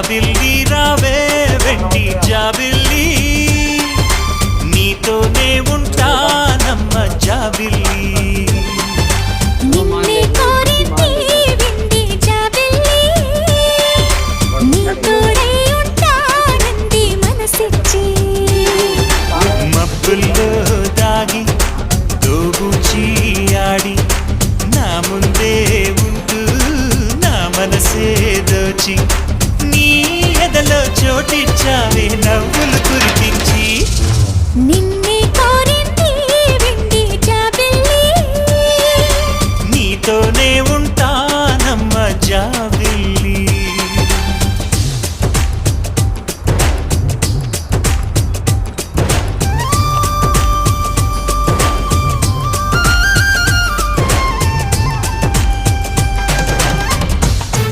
జాబిల్లి రావే వెండి జాబిల్లి, నీతోనే ఉంటానమ్మ జాబిల్లి. నిన్నే కోరింది వెండి జాబిల్లి, నీ తోడై ఉంటానంది మనసిచ్చి. మబ్బుల్లో దాగి దోబూచి ఆడి నా ముందే ఉంటూ నా మనసే దోచి, నీ ఎదలో చోటిచ్చావే నవ్వులు కురిపించి.